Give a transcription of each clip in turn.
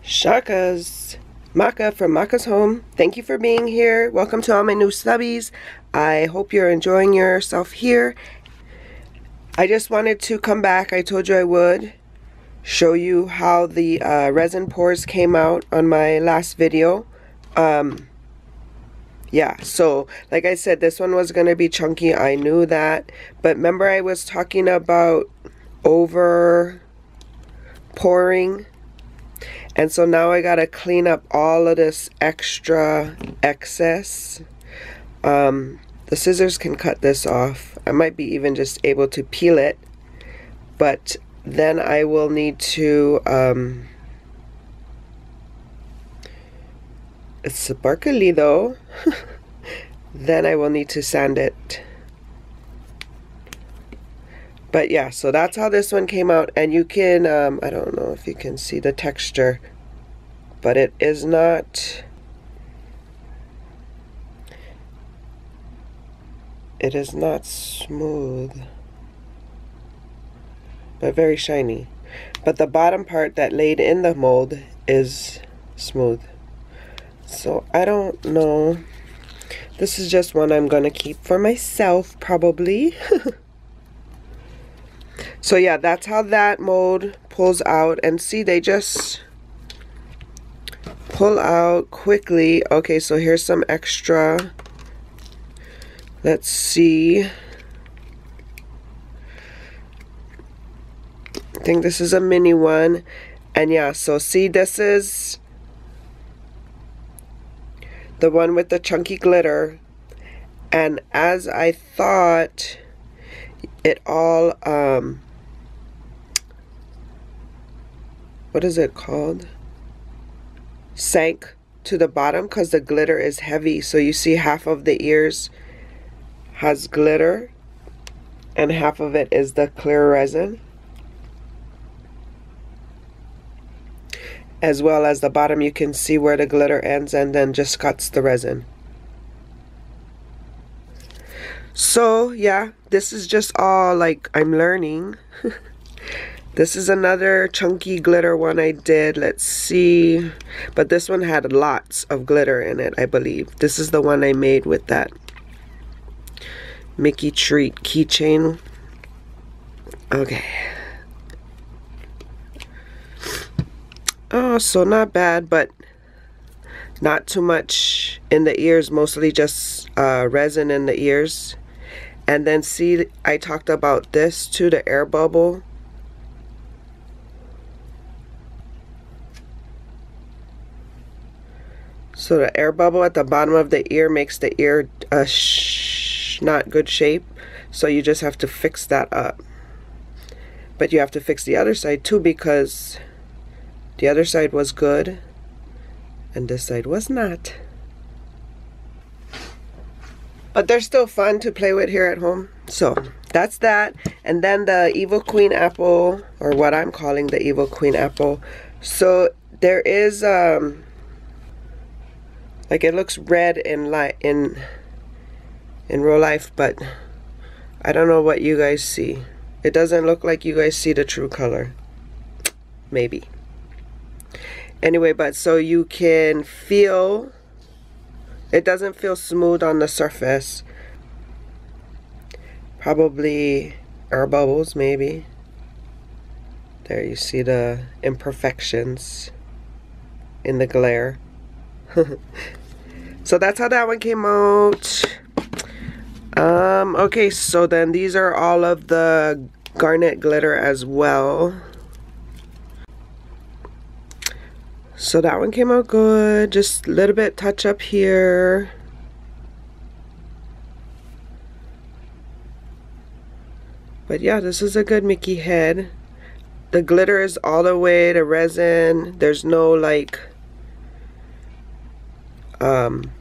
Shakas, Maka from Makaz Home. Thank you for being here. Welcome to all my new subbies. I hope you're enjoying yourself here. I just wanted to come back. I told you I would show you how the resin pours came out on my last video. Yeah, so like I said, this one was gonna be chunky. I knew that, but remember I was talking about over pouring, and so now I gotta clean up all of this extra excess. The scissors can cut this off. I might be even just able to peel it, but then I will need to it's sparkly though. Then I will need to sand it. But yeah, so that's how this one came out, and you can I don't know if you can see the texture, but it is not smooth, but very shiny. But the bottom part that laid in the mold is smooth. So I don't know. This is just one I'm gonna keep for myself probably. So yeah, that's how that mold pulls out, and see, they just pull out quickly. Okay, so here's some extra. Let's see. I think this is a mini one. And yeah, so see, this is the one with the chunky glitter, and as I thought, it all what is it called, sank to the bottom because the glitter is heavy. So you see half of the ears has glitter and half of it is the clear resin, as well as the bottom. You can see where the glitter ends and then just cuts the resin. So yeah, this is just all like I'm learning. This is another chunky glitter one I did. Let's see, but this one had lots of glitter in it, I believe. This is the one I made with that Mickey treat keychain. Okay. Oh, so not bad, but not too much in the ears, mostly just resin in the ears. And then see, I talked about this too, the air bubble. So the air bubble at the bottom of the ear makes the ear not good shape. So you just have to fix that up. But you have to fix the other side too, because the other side was good and this side was not. But they're still fun to play with here at home. So that's that. And then the Evil Queen apple, or what I'm calling the Evil Queen apple. So there is like, it looks red in real life, but I don't know what you guys see. It doesn't look like you guys see the true color. Maybe. Anyway, but so you can feel, it doesn't feel smooth on the surface. Probably air bubbles, maybe. There you see the imperfections in the glare. So that's how that one came out. Okay, so then these are all of the garnet glitter as well. So that one came out good. Just a little bit touch up here. But yeah, this is a good Mickey head. The glitter is all the way to resin. There's no like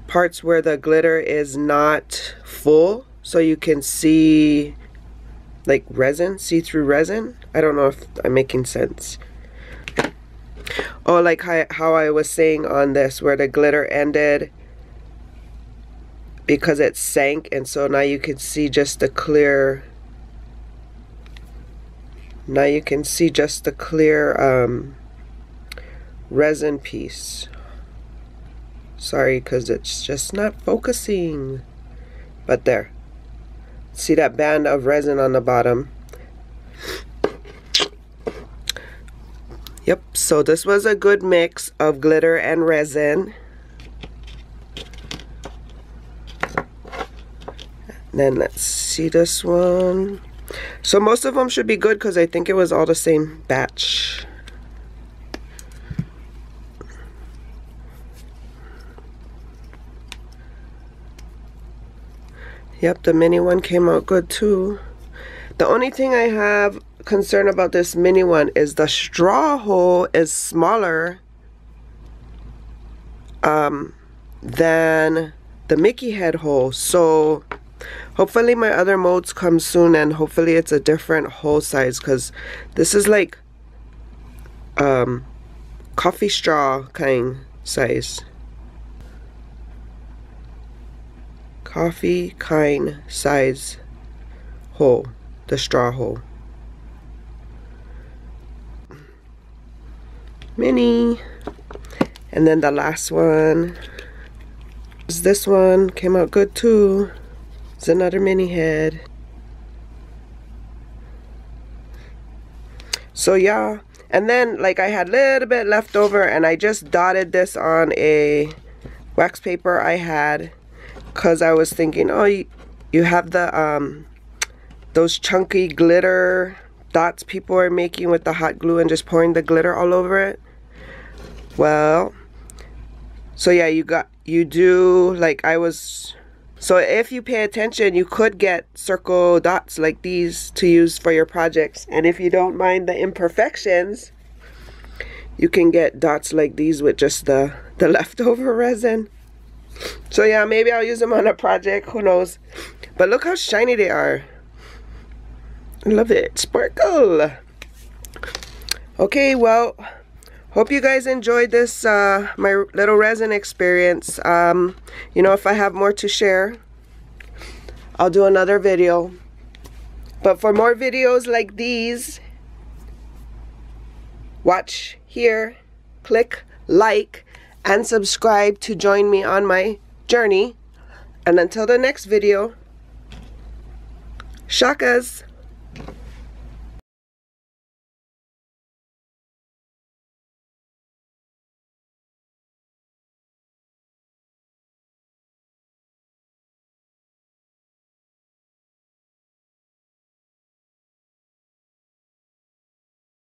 parts where the glitter is not full, so you can see like resin, see-through resin. I don't know if I'm making sense. Oh, like how I was saying on this, where the glitter ended because it sank, and so now you can see just the clear. Now you can see just the clear resin piece. Sorry, because it's just not focusing. But there. See that band of resin on the bottom? Yep, so this was a good mix of glitter and resin. Then let's see this one. So most of them should be good because I think it was all the same batch. Yep, the mini one came out good too. The only thing I have concern about this mini one is the straw hole is smaller than the Mickey head hole. So hopefully my other molds come soon, and hopefully it's a different hole size, because this is like coffee straw kind size. Coffee kind size hole, the straw hole. Mini. And then the last one is this one. Came out good too. It's another mini head. So yeah, and then like I had a little bit left over, and I just dotted this on a wax paper I had, because I was thinking, oh, you have the those chunky glitter dots people are making with the hot glue and just pouring the glitter all over it. Well, so yeah, you do, like I was, so if you pay attention, you could get circle dots like these to use for your projects. And if you don't mind the imperfections, you can get dots like these with just the leftover resin. So yeah, maybe I'll use them on a project, who knows. But look how shiny they are. I love it. Sparkle. Okay, well, hope you guys enjoyed this, my little resin experience. You know, if I have more to share, I'll do another video. But for more videos like these, watch here, click like, and subscribe to join me on my journey. And until the next video, shakas.